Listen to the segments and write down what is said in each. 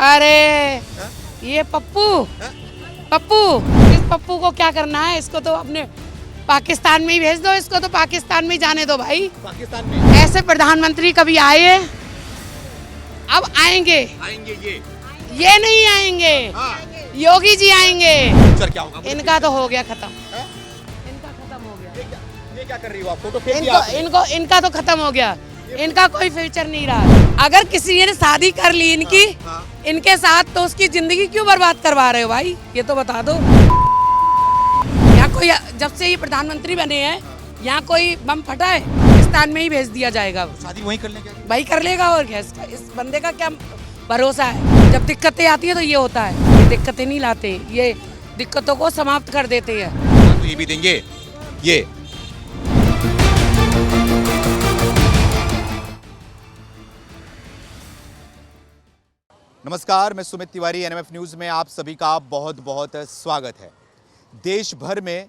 अरे ये पप्पू पप्पू इस पप्पू को क्या करना है? इसको तो अपने पाकिस्तान में ही भेज दो। इसको तो पाकिस्तान में ही जाने दो भाई। पाकिस्तान में ऐसे प्रधानमंत्री कभी आए? अब आएंगे ये नहीं आएंगे। योगी जी आएंगे। सर क्या होगा? इनका तो हो गया खत्म। हाँ? इनका खत्म हो गया। ये क्या कर रही हो आप? फोटो फेंक दिया आपने। इनका तो खत्म हो गया। इनका कोई फ्यूचर नहीं रहा। अगर किसी ने शादी कर ली इनकी इनके साथ तो उसकी जिंदगी क्यों बर्बाद करवा रहे हो भाई? ये तो बता दो। यहाँ कोई जब से ये प्रधानमंत्री बने हैं यहाँ कोई बम फटा है? पाकिस्तान में ही भेज दिया जाएगा। शादी वहीं कर लेंगे। वही कर लेगा और क्या। इस बंदे का क्या भरोसा है? जब दिक्कतें आती है तो ये होता है। ये दिक्कतें नहीं लाते, ये दिक्कतों को समाप्त कर देते हैं। तो ये भी देंगे ये। नमस्कार, मैं सुमित तिवारी। एनएमएफ न्यूज़ में आप सभी का बहुत बहुत स्वागत है। देश भर में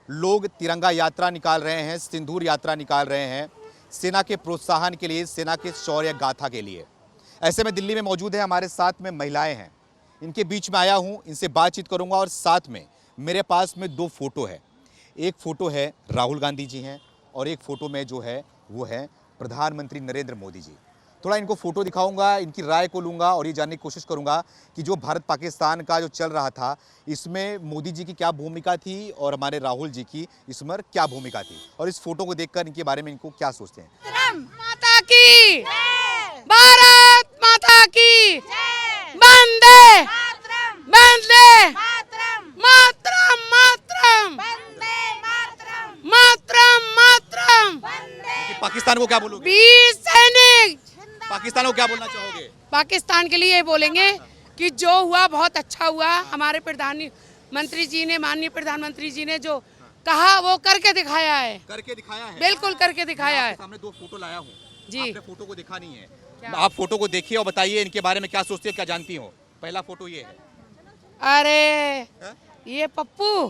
लोग तिरंगा यात्रा निकाल रहे हैं, सिंदूर यात्रा निकाल रहे हैं, सेना के प्रोत्साहन के लिए, सेना के शौर्य गाथा के लिए। ऐसे में दिल्ली में मौजूद है, हमारे साथ में महिलाएं हैं। इनके बीच में आया हूं, इनसे बातचीत करूंगा और साथ में मेरे पास में दो फोटो है। एक फ़ोटो है राहुल गांधी जी हैं और एक फ़ोटो में जो है वो है प्रधानमंत्री नरेंद्र मोदी जी। थोड़ा इनको फ़ोटो दिखाऊंगा, इनकी राय को लूँगा और ये जानने की कोशिश करूँगा कि जो भारत पाकिस्तान का जो चल रहा था इसमें मोदी जी की क्या भूमिका थी और हमारे राहुल जी की इसमें क्या भूमिका थी, और इस फोटो को देखकर इनके बारे में इनको क्या सोचते हैं। माता की भारत माता की वंदे वंदे मातरम मातरम मातरम मातरम। पाकिस्तान को क्या बोलोगे? वीर सैनिक। पाकिस्तान को क्या बोलना चाहोगे? पाकिस्तान के लिए ये बोलेंगे कि जो हुआ बहुत अच्छा हुआ। हमारे प्रधानमंत्री जी ने, माननीय प्रधानमंत्री जी ने जो कहा वो करके दिखाया है। करके दिखाया है। बिल्कुल करके दिखाया है। सामने दो फोटो लाया हूँ जी। आपने फोटो को देखा नहीं है। आप फोटो को देखिए और बताइए इनके बारे में क्या सोचते हो, क्या जानती हो। पहला फोटो ये है। अरे ये पप्पू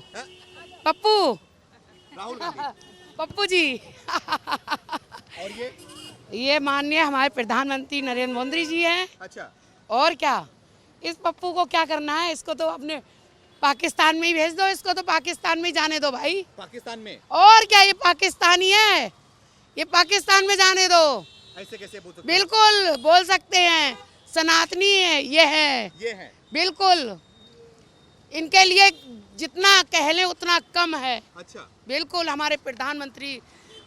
पप्पू राहुल गांधी। पप्पू जी। और ये माननीय हमारे प्रधानमंत्री नरेंद्र मोदी जी हैं। अच्छा। और क्या, इस पप्पू को क्या करना है? इसको तो अपने पाकिस्तान में ही भेज दो। इसको तो पाकिस्तान में ही जाने दो भाई। पाकिस्तान में? और क्या, ये पाकिस्तानी है, ये पाकिस्तान में जाने दो। ऐसे कैसे बोल सकते? बिल्कुल बोल सकते हैं, सनातनी है ये है। बिल्कुल इनके लिए जितना कह लें उतना कम है। अच्छा। बिल्कुल हमारे प्रधानमंत्री,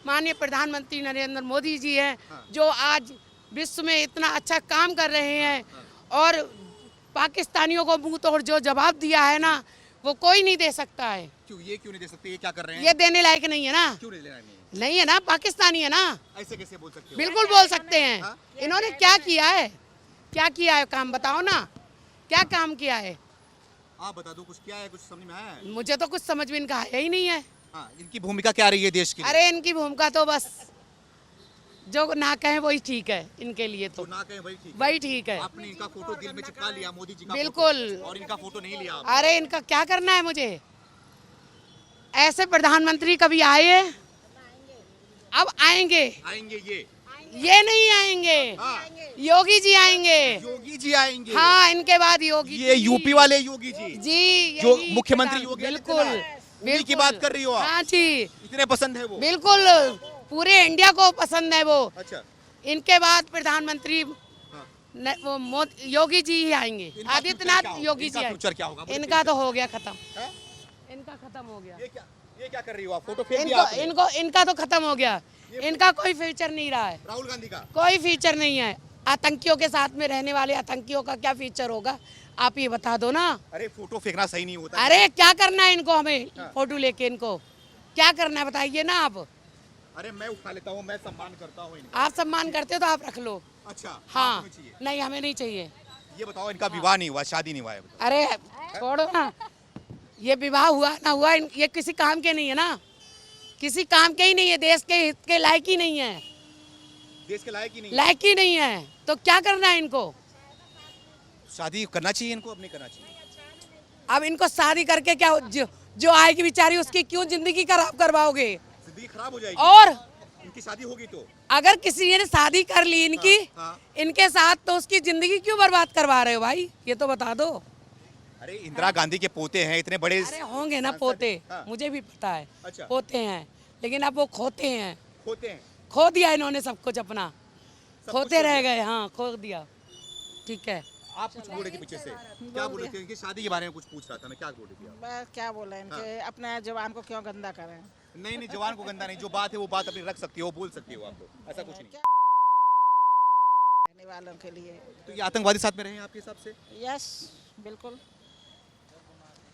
माननीय प्रधानमंत्री नरेंद्र मोदी जी हैं। जो आज विश्व में इतना अच्छा काम कर रहे हैं और पाकिस्तानियों को मुंह तोड़ जो जवाब दिया है ना वो कोई नहीं दे सकता है। क्यों नहीं दे सकते? ये क्या कर रहे हैं? ये देने लायक नहीं है ना। क्यों नहीं नहीं है ना, पाकिस्तानी है ना। ऐसे कैसे बोल सकते हो? बिल्कुल बोल सकते हैं। इन्होंने क्या किया है? क्या किया है? काम बताओ ना, क्या काम किया है? आप बता दो, कुछ क्या है? कुछ समझ में आया है? मुझे तो कुछ समझ में इनका आया ही नहीं है। इनकी भूमिका क्या रही है देश की? अरे इनकी भूमिका तो बस जो ना कहें वही ठीक है। इनके लिए तो ना कहें वही ठीक है। आपने इनका फोटो दिल में चिपका लिया, मोदी जी का बिल्कुल। और इनका फोटो नहीं लिया। अरे इनका क्या करना है मुझे? ऐसे प्रधानमंत्री कभी आए? अब आएंगे ये नहीं आएंगे। योगी जी आएंगे। हाँ, इनके बाद योगी। ये यूपी वाले योगी जी जो मुख्यमंत्री योगी। बिल्कुल की बात कर रही हो आप? हाँ जी। इतने पसंद है वो? बिल्कुल पूरे इंडिया को पसंद है वो। अच्छा। इनके बाद प्रधानमंत्री वो योगी जी ही आएंगे। आदित्यनाथ योगी जी फ्यूचर क्या होगा? इनका तो हो गया खत्म। इनका खत्म हो गया। ये क्या कर रही हो आप? फोटो फेंक दिया आपने। इनका तो खत्म हो गया। इनका कोई फ्यूचर नहीं रहा है। राहुल गांधी का कोई फ्यूचर नहीं है। आतंकियों के साथ में रहने वाले आतंकियों का क्या फ्यूचर होगा? आप ये बता दो ना। अरे फोटो फेंकना सही नहीं होता। अरे क्या करना है इनको? हमें फोटो लेके इनको क्या करना है बताइए ना आप। अरे मैं उठा लेता हूँ, मैं सम्मान करता हूँ। आप सम्मान करते हो तो आप रख लो। अच्छा। हाँ, नहीं हमें नहीं चाहिए। ये बताओ, इनका विवाह नहीं हुआ, शादी नहीं हुआ है? अरे छोड़ो ना, ये विवाह हुआ ना हुआ ये किसी काम के नहीं है ना। किसी काम के ही नहीं है। देश के हित के लायक ही नहीं है। देश के लायक ही नहीं है तो क्या करना है इनको? शादी करना चाहिए इनको, अब नहीं करना चाहिए। अब इनको शादी करके क्या जो आएगी बेचारी उसकी क्यों जिंदगी खराब करवाओगे? जिंदगी खराब हो जाएगी। और इनकी शादी होगी तो अगर किसी ने शादी कर ली इनकी हाँ। इनके साथ, तो उसकी जिंदगी क्यों बर्बाद करवा रहे हो भाई? ये तो बता दो। अरे इंदिरा गांधी के पोते हैं, इतने बड़े अरे होंगे ना सांसद। पोते, हाँ। मुझे भी पता है। अच्छा। पोते हैं, लेकिन अब वो खोते हैं। होते हैं। खो दिया इन्होंने सब कुछ अपना, सब खोते कुछ रह खो गए। हाँ, खो दिया। ठीक है। आप कुछ बोल रहे थे पीछे से, क्या बोल रहे थे? इनकी शादी के बारे में कुछ पूछ रहा था मैं, क्या बोल रही थी आप? बस क्या बोला इनके, अपने जवान को क्यों गंदा करें? नहीं नहीं, जवान को गंदा नहीं, जो बात है वो बात अपनी रख सकती हो, बोल सकती हो आप, तो ऐसा कुछ नहीं। रहने वालों के लिए तो ये आतंकवादी साथ में रहे हैं आपके हिसाब से? यस, बिल्कुल।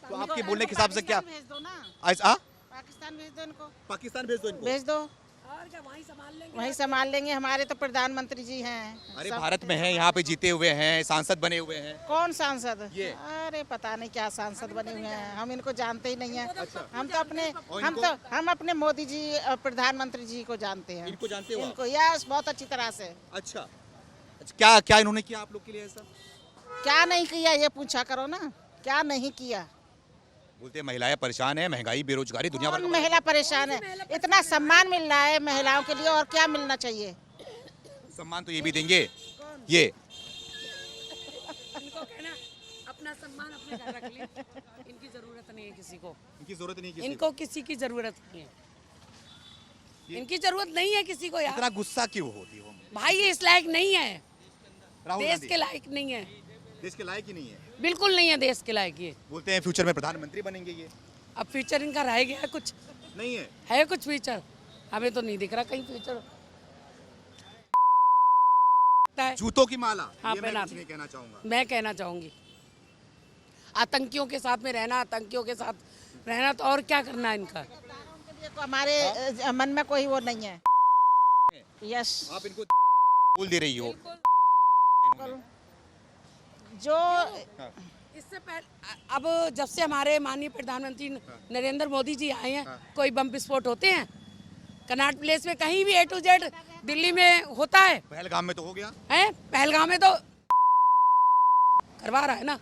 तो आपके बोलने के हिसाब से क्या भेज दो ना, ऐसा? पाकिस्तान भेज दो इनको, पाकिस्तान भेज दो इनको। भेज दो, और क्या, वहीं संभाल लेंगे। वहीं संभाल लेंगे। हमारे तो प्रधानमंत्री जी हैं। अरे सब- भारत में है, यहाँ पे जीते हुए हैं, सांसद बने हुए हैं। कौन सांसद? ये। अरे पता नहीं क्या सांसद बने हुए हैं, हम इनको जानते ही नहीं है। हम तो अपने और हम अपने मोदी जी प्रधानमंत्री जी को जानते हैं। इनको जानते हो आप? इनको यस, बहुत अच्छी तरह से। अच्छा अच्छा, क्या क्या इन्होंने किया आप लोग के लिए ऐसा? क्या नहीं किया ये पूछा करो ना, क्या नहीं किया? बोलते हैं महिलाएं परेशान है, महंगाई, बेरोजगारी, दुनिया भर कौन का महिला परेशान है? इतना सम्मान मिल रहा है महिलाओं के लिए, और क्या मिलना चाहिए? सम्मान तो ये भी देंगे। ये इनको कहना अपना सम्मान अपने घर रख ले। इनकी जरूरत नहीं है किसी को, इनकी जरूरत नहीं किसी इनको किसी की जरूरत नहीं है। इनकी जरूरत नहीं है किसी को को। यार। इतना गुस्सा क्यों होती हो? भाई ये इस लायक नहीं है, राहुल देश गांधी के लायक नहीं है, देश के लायक ही नहीं है। बिल्कुल नहीं है देश के लायक ये। बोलते हैं फ्यूचर में प्रधानमंत्री बनेंगे ये। अब फ्यूचर इनका रह गया कुछ? नहीं है। है कुछ फ्यूचर? हमें तो नहीं दिख रहा कहीं फ्यूचर। जूतों की माला, हाँ, ये मैं पहना कुछ नहीं कहना चाहूंगा। मैं कहना चाहूंगी, आतंकियों के साथ में रहना, आतंकियों के साथ रहना, तो और क्या करना है इनका? ये तो हमारे मन में कोई वो नहीं है। यस, आप इनको बोल दे रही हो। जो इससे पहले अब जब से हमारे माननीय प्रधानमंत्री नरेंद्र मोदी जी आए हैं, कोई बम विस्फोट होते हैं? कनॉट प्लेस में कहीं भी A to Z दिल्ली में होता है? पहलगाम में तो हो गया हैं? पहलगाम में तो करवा रहा है ना,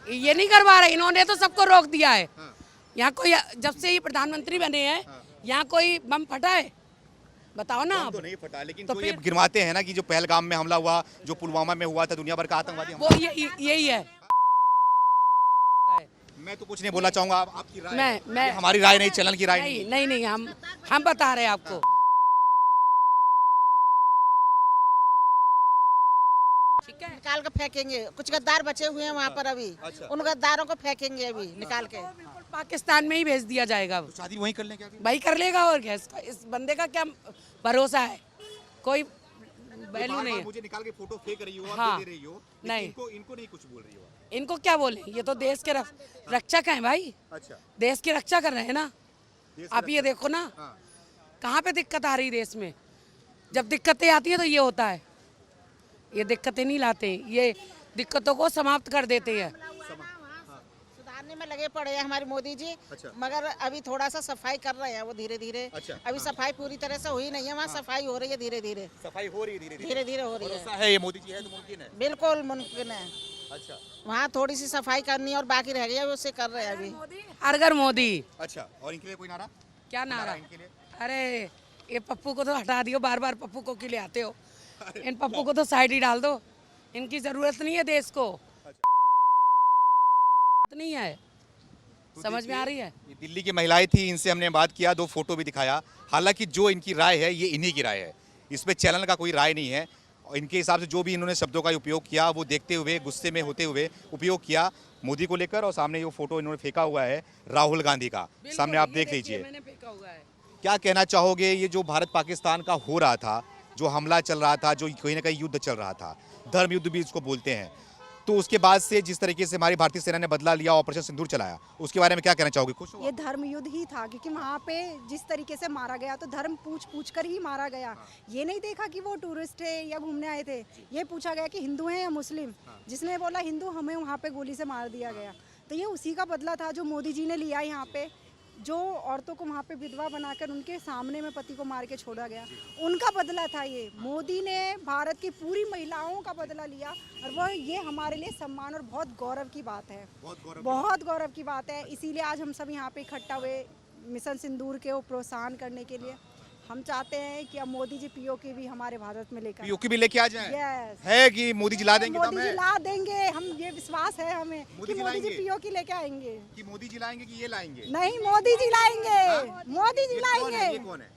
ये नहीं करवा रहे। इन्होंने तो सबको रोक दिया है। यहाँ कोई, जब से ये प्रधानमंत्री बने हैं, यहाँ कोई बम फटा है? बताओ ना बम आप। तो नहीं फटा, लेकिन तो जो ये फिर- गिरवाते हैं ना कि जो पहलगाम में हमला हुआ, जो पुलवामा में हुआ था, दुनिया भर का आतंकवादी वो हमला। यही है। मैं तो कुछ नहीं बोलना चाहूंगा, आपकी राय है। मैं ये हमारी राय नहीं, चैनल की राय नहीं। नहीं, हम बता रहे हैं आपको। ठीक है, निकाल के फेंकेंगे। कुछ गद्दार बचे हुए हैं वहाँ पर अभी, अच्छा। उन गद्दारों को फेंकेंगे अभी निकाल के। बिल्कुल पाकिस्तान में ही भेज दिया जाएगा। तो शादी वहीं कर लें क्या? भाई कर लेगा, और क्या? इस बंदे का क्या भरोसा है? कोई वैल्यू बार-बार नहीं है। मुझे निकाल के फोटो फेंक रही हो, आप हाँ, दे रही हो, लेकिन नहीं। इनको नहीं कुछ बोल रही हो। इनको क्या बोले? ये तो देश के रक्षक हैं भाई, अच्छा, देश की रक्षा कर रहे हैं ना। देश आप ये देखो ना, हाँ। कहाँ पे दिक्कत आ रही देश में? जब दिक्कतें आती हैं तो ये होता है। ये दिक्कतें नहीं लाते, ये दिक्कतों को समाप्त कर देते हैं। सुधारने में लगे पड़े हैं हमारे मोदी जी, अच्छा। मगर अभी थोड़ा सा सफाई कर रहे हैं वो धीरे धीरे। अच्छा। अभी सफाई पूरी तरह से हुई नहीं है, वहाँ सफाई हो रही है धीरे धीरे, सफाई हो रही है धीरे धीरे धीरे हो रही है। भरोसा है ये मोदी जी है तो मुमकिन है। बिल्कुल मुमकिन है। अच्छा वहाँ थोड़ी सी सफाई करनी है और बाकी रह गया, उससे कर रहे हैं अभी। हर घर मोदी। अच्छा, और इनके लिए कोई नारा? क्या नारा? इनके लिए अरे ये पप्पू को तो हटा दियो, बार बार पप्पू को क्यों ले आते हो? इन पप्पू को तो साइड ही डाल दो, इनकी जरूरत नहीं है देश को। नहीं है, तो समझ में आ रही है? ये दिल्ली की महिलाएं थी, इनसे हमने बात किया, 2 फोटो भी दिखाया। हालांकि जो इनकी राय है ये इन्हीं की राय है, इस पे चैनल का कोई राय नहीं है। और इनके हिसाब से जो भी इन्होंने शब्दों का उपयोग किया वो देखते हुए, गुस्से में होते हुए उपयोग किया मोदी को लेकर। और सामने जो फोटो इन्होंने फेंका हुआ है राहुल गांधी का, सामने आप देख लीजिए। मैंने फेंका हुआ है। क्या कहना चाहोगे, ये जो भारत पाकिस्तान का हो रहा था, जो हमला चल रहा था, जो कहीं ना कहीं युद्ध चल रहा था, धर्म युद्ध भी इसको बोलते हैं, तो उसके बाद से जिस तरीके से हमारी भारतीय सेना ने बदला लिया, ऑपरेशन सिंदूर चलाया, उसके बारे में क्या कहना चाहोगे? खुश हो? ये धर्म युद्ध ही था, क्योंकि वहाँ पे जिस तरीके से मारा गया तो धर्म पूछ कर ही मारा गया। ये नहीं देखा कि वो टूरिस्ट है या घूमने आए थे, ये पूछा गया कि हिंदू हैं या मुस्लिम। जिसने बोला हिंदू, हमें वहाँ पे गोली से मार दिया गया। तो ये उसी का बदला था जो मोदी जी ने लिया यहाँ पे, जो औरतों को वहाँ पे विधवा बनाकर उनके सामने में पति को मार के छोड़ा गया, उनका बदला था ये। मोदी ने भारत की पूरी महिलाओं का बदला लिया, और वो ये हमारे लिए सम्मान और बहुत गौरव की बात है। बहुत गौरव की बात है। इसीलिए आज हम सब यहाँ पे इकट्ठा हुए, मिशन सिंदूर के वो प्रोत्साहन करने के लिए हम चाहते हैं कि अब मोदी जी पीओके भी हमारे भारत में लेकर पीओके भी लेके आ जाएं। यस है कि मोदी जी ला देंगे, मोदी दम जी है ला देंगे, हम ये विश्वास है हमें मोदी कि जी मोदी जी लाएंगे। पीओके लेके आएंगे। कि मोदी जी लाएंगे कि ये लाएंगे? नहीं, मोदी जी लाएंगे, मोदी जी ये कौन है? ये लाएंगे। कौन है?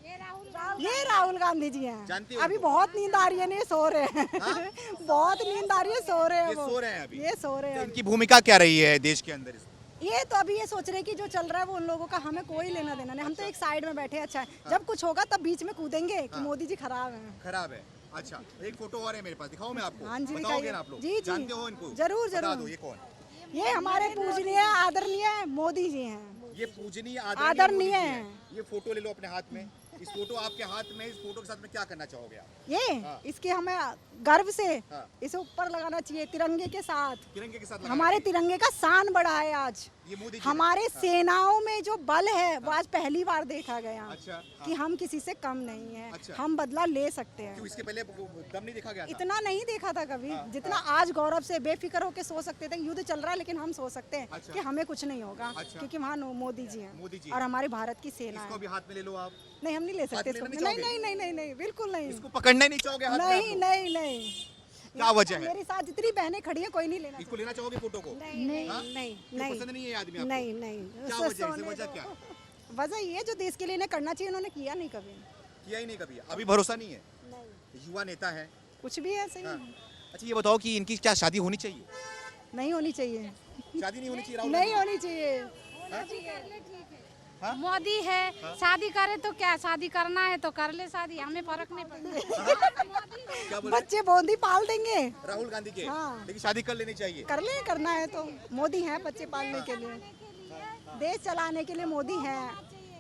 ये राहुल गांधी जी हैं। जानती हो अभी उनको? बहुत नींद आ रही है, नहीं सो रहे हैं। बहुत नींद आ रही है, सो रहे हैं ये वो। सो रहे हैं अभी? ये सो रहे तो हैं इनकी भूमिका क्या रही है देश के अंदर? ये तो अभी ये सोच रहे हैं कि जो चल रहा है वो उन लोगों का हमें कोई लेना देना नहीं। हम तो एक साइड में बैठे, अच्छा है जब कुछ होगा तब बीच में कूदेंगे कि मोदी जी खराब हैं। खराब है। अच्छा, एक फोटो और है मेरे पास, दिखाऊं मैं आपको? हाँ जी, बताओगे दिखाइए। ना आप लोग? जी, जी। जानते हो इनको? जरूर, बता जरूर। दो, ये कौन? ये हमारे पूजनीय आदरणीय मोदी जी हैं। ये पूजनीय आदरणीय मोदी जी हैं। हैं। ये फोटो ले लो अपने हाथ में। इस फोटो आपके हाथ में, इस फोटो के साथ में क्या करना चाहोगे आप? ये हाँ। इसके हमें गर्व से हाँ। इसे ऊपर लगाना चाहिए तिरंगे के साथ। तिरंगे के साथ लगाना हमारे चाहिए। तिरंगे का शान बढ़ा है आज। ये मोदी जी हमारे ने? हाँ। सेनाओं में जो बल है वो आज पहली बार देखा गया अच्छा, कि हम किसी से कम नहीं है। अच्छा। हम बदला ले सकते हैं। क्यों इसके पहले दम नहीं देखा गया था? इतना नहीं देखा था कभी हाँ, जितना आज गौरव से बेफिक्र होकर सो सकते थे। युद्ध चल रहा है लेकिन हम सो सकते हैं अच्छा। कि हमें कुछ नहीं होगा अच्छा। क्योंकि वहाँ मोदी जी हैं मोदी जी और हमारे भारत की सेना इसको है। भी हाथ में ले लो आप। नहीं, हम नहीं ले सकते हाथ में इसको। लेना नहीं, चाहोगे? नहीं, नहीं, नहीं, नहीं, बिल्कुल नहीं। इसको पकड़ना ही नहीं चाहोगे हाथ में आप नहीं, लोग? नहीं, नहीं। क्या वजह है? मेरे साथ जितनी बहनें खड़ी हैं कोई नहीं लेना इसको लेना चाहोगे फोटो को? नहीं, हाँ? नहीं, क्यों नहीं, पसंद नहीं है ये आदमी आपको? नहीं, नहीं। क्या उससे वजह है? सोने वजह दो। क्या? वजह ये है जो देश के लिए इन्हें करना चाहिए उन्होंने किया नहीं कभी। किया ही नहीं कभी। अभी भरोसा नहीं है? नहीं, युवा नेता है। कुछ भी ऐसे हाँ। नहीं। अच्छा, ये बताओ कि इनकी क्या शादी होनी चाहिए? नहीं होनी चाहिए, शादी नहीं होनी चाहिए राहुल नहीं गांधी? होनी चाहिए। मोदी है, शादी करे तो क्या, शादी करना है तो कर ले शादी, हमें फर्क नहीं पड़ता। क्या बोल रहे? बच्चे बूंदी पाल देंगे, राहुल गांधी के? हाँ। लेकिन शादी कर लेनी चाहिए। कर ले, करना है तो मोदी है बच्चे पालने के लिए, देश चलाने के लिए मोदी है।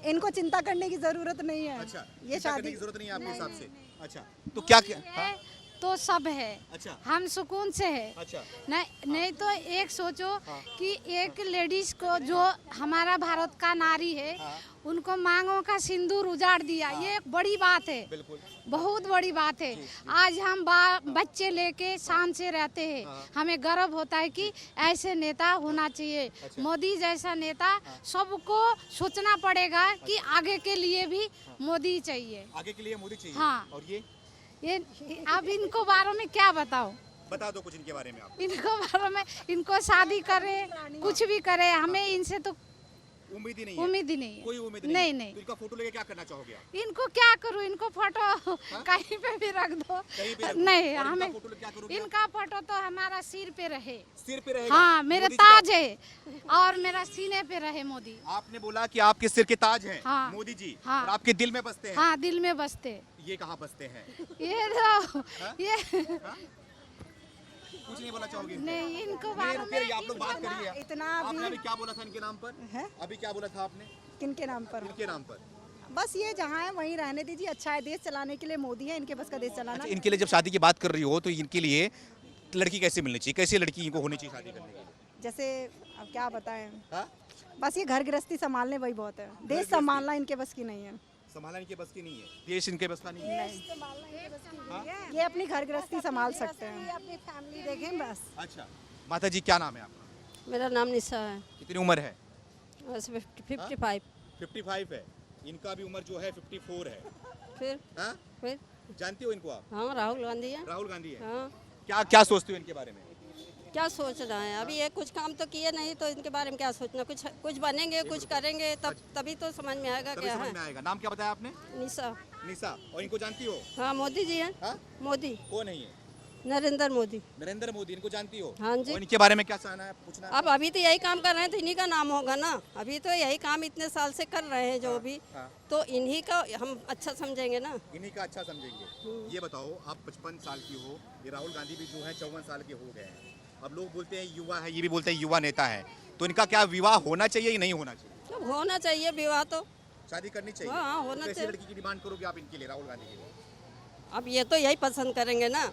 इनको चिंता करने की जरूरत नहीं है। अच्छा, ये चिंता करने शादी की जरूरत नहीं है आपके हिसाब से। अच्छा, तो क्या है तो सब है, अच्छा, हम सुकून से है। अच्छा, नहीं तो एक सोचो कि एक लेडीज को जो हमारा भारत का नारी है उनको मांगों का सिंदूर उजाड़ दिया, ये एक बड़ी बात है, बिल्कुल बहुत बड़ी बात है। आज हम बच्चे लेके शान से रहते हैं, हमें गर्व होता है कि ऐसे नेता होना चाहिए। मोदी जैसा नेता सबको सोचना पड़ेगा कि आगे के लिए भी मोदी चाहिए। आगे के लिए मोदी चाहिए। हाँ। और ये अब इनको बारे में क्या बताओ, बता दो कुछ इनके बारे में आप। इनको बारे में, इनको शादी करे कुछ भी करे, हमें इनसे तो उम्मीद ही नहीं है। उम्मीद ही नहीं है। कोई उम्मीद नहीं, है। नहीं। तो इनका फोटो लेके क्या करना चाहोगे आप? इनको क्या करूं, इनको फोटो कहीं पे भी रख दो। कहीं पे रख दो। नहीं, और इनका हमें फोटो लेके क्या करोगे आप? इनका फोटो तो हमारा सिर पे रहे। सिर पे रहेगा? हाँ, मेरे मोदी जी का- ताज है और मेरा सीने पे रहे मोदी। आपने बोला कि आपके सिर के ताज हैं हाँ। मोदी जी, हाँ। और आपके दिल में बसते हैं। हाँ, दिल में बसते। ये कहाँ बसते हैं? ये तो ये कुछ नहीं बोला चाहोगे? नहीं, इनको नहीं, बारे रुकिए, में आप लोग बात करिए। इतना आपने भी अभी क्या बोला था इनके नाम पर? है अभी क्या बोला था आपने किनके नाम पर? इनके नाम पर? बस ये जहाँ है वहीं रहने दीजिए, अच्छा है। देश चलाने के लिए मोदी है, इनके बस का देश चलाना। अच्छा, इनके लिए जब शादी की बात कर रही हो तो इनके लिए लड़की कैसे मिलनी चाहिए? कैसी लड़की इनको होनी चाहिए शादी करने के लिए? जैसे अब क्या बताएं, हाँ? बस ये घर गृहस्थी संभालने वही बहुत है। देश संभालना इनके बस की नहीं है। संभालने की बस की नहीं है, देश इनके बस का नहीं है। ये अपनी घर गृहस्थी संभाल सकते हैं, अपनी फैमिली देखें बस। अच्छा, माता जी क्या नाम है आपका? मेरा नाम निशा है। कितनी उम्र है? बस 55। 55 है। इनका भी उम्र जो है 54 है। फिर हाँ? फिर जानती हो इनको आप? हाँ, राहुल गांधी है। राहुल गांधी है। हाँ, क्या क्या सोचते हो इनके बारे में? क्या सोचना है, अभी ये कुछ काम तो किए नहीं तो इनके बारे में क्या सोचना। कुछ बनेंगे, कुछ करेंगे, तभी तो समझ में आएगा तभी क्या समझ है। में आएगा। नाम क्या बताया आपने? निशा। निशा। और इनको जानती हो? हाँ, मोदी जी हैं। हाँ? मोदी, कौन है ये? नरेंद्र मोदी। नरेंद्र मोदी। इनको जानती हो? हाँ जी। और इनके बारे में क्या चाहना है, पूछना है? अब अभी तो यही काम कर रहे हैं तो इन्हीं का नाम होगा ना। अभी तो यही काम इतने साल से कर रहे हैं जो भी, हाँ। तो इन्हीं का हम अच्छा समझेंगे ना। इन्हीं का अच्छा समझेंगे। ये बताओ, आप 55 साल की हो, ये राहुल गांधी भी जो है 54 साल के हो गए हैं। अब लोग बोलते हैं युवा है, ये भी बोलते हैं युवा नेता है, तो इनका क्या विवाह होना चाहिए या नहीं होना चाहिए? अब होना चाहिए विवाह तो। शादी करनी चाहिए? हाँ, होना कैसी चाहिए। लड़की की डिमांड करोगे आप इनके लिए, राहुल गांधी के लिए? अब ये तो यही पसंद करेंगे ना।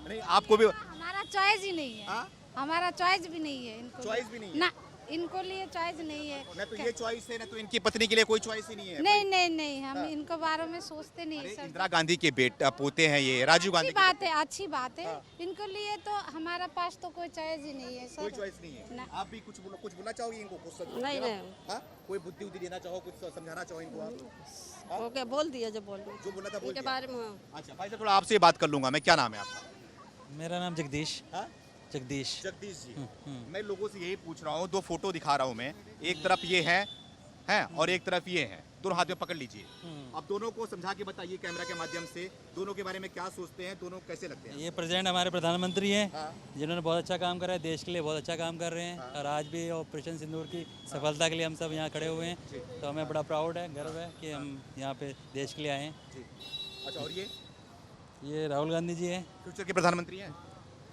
नहीं, आपको भी हमारा चॉइस ही नहीं है। हाँ? हमारा चॉइस भी नहीं है इनको। चॉइस भी नहीं है? ना, इनको लिए चॉइस नहीं है। न तो ये चॉइस है, न तो इनकी पत्नी के लिए कोई चॉइस ही नहीं है। नहीं नहीं नहीं, हम इनको बारे में सोचते नहीं अरे सर। इंदिरा गांधी के बेटा पोते हैं ये, राजीव गांधी अच्छी के बात है, अच्छी बात है। इनको लिए तो हमारा पास तो कोई चॉइस ही नहीं है कोई सर। चॉइस नहीं है। ना। आप भी कुछ बोलना चाहोगे इनको? कुछ नहीं नहीं, हाँ? कोई बुद्धि उद्धि देना चाहो, कुछ समझाना चाहो इनको आप? ओके बोल दिया जो बोलना जो बोला था बोल इनके दिया। बारे में। हाँ। अच्छा भाई साहब, थोड़ा आपसे बात कर लूंगा मैं। क्या नाम है आपका? मेरा नाम जगदीश। हाँ? जगदीश। जगदीश जी। मैं लोगों से यही पूछ रहा हूँ, दो फोटो दिखा रहा हूँ मैं। एक तरफ ये हैं और एक तरफ ये हैं, दोनों हाथ में पकड़ लीजिए। अब दोनों को समझा के बताइए कैमरा के माध्यम से, दोनों के बारे में क्या सोचते हैं, दोनों कैसे लगते हैं? ये प्रेसिडेंट हमारे प्रधानमंत्री हैं, हाँ। जिन्होंने बहुत अच्छा काम करा है, देश के लिए बहुत अच्छा काम कर रहे हैं। और आज भी ऑपरेशन सिंदूर की सफलता के लिए हम सब यहाँ खड़े हुए हैं, तो हमें बड़ा प्राउड है, गर्व है कि हम यहाँ पे देश के लिए आए हैं। अच्छा, और ये राहुल गांधी जी हैं, फ्यूचर के प्रधानमंत्री हैं?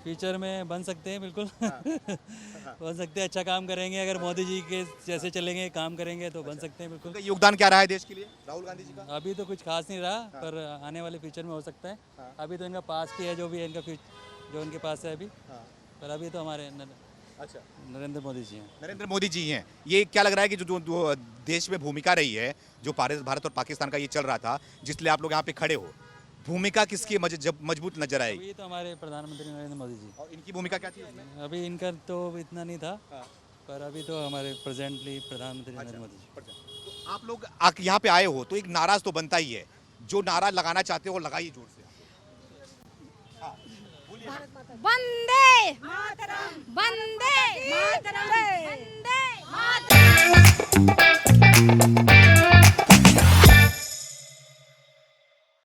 फ्यूचर में बन सकते हैं, बिल्कुल बन सकते हैं। अच्छा काम करेंगे, अगर मोदी जी के जैसे चलेंगे, काम करेंगे तो बन सकते हैं बिल्कुल। उनका योगदान क्या रहा है देश के लिए, राहुल गांधी जी का? अभी तो कुछ खास नहीं रहा, पर आने वाले फ्यूचर में हो सकता है। अभी तो इनका पास की है, जो भी है इनका जो इनके पास है अभी, पर अभी तो हमारे अच्छा, नरेंद्र मोदी जी हैं। नरेंद्र मोदी जी हैं। ये क्या लग रहा है कि जो देश में भूमिका रही है, जो भारत और पाकिस्तान का ये चल रहा था, जिसलिए आप लोग यहाँ पे खड़े हो, भूमिका किसकी मजबूत नजर आएगी? अभी तो हमारे प्रधानमंत्री नरेंद्र मोदी जी। और इनकी भूमिका क्या थी उसमें? अभी इनका तो इतना नहीं था, पर अभी तो हमारे प्रेजेंटली प्रधानमंत्री नरेंद्र मोदी जी। तो आप लोग यहाँ पे आए हो तो एक नाराज तो बनता ही है, जो नारा लगाना चाहते हो लगाइए जोर से। वंदे मातरम, वंदे मातरम, वंदे मातरम।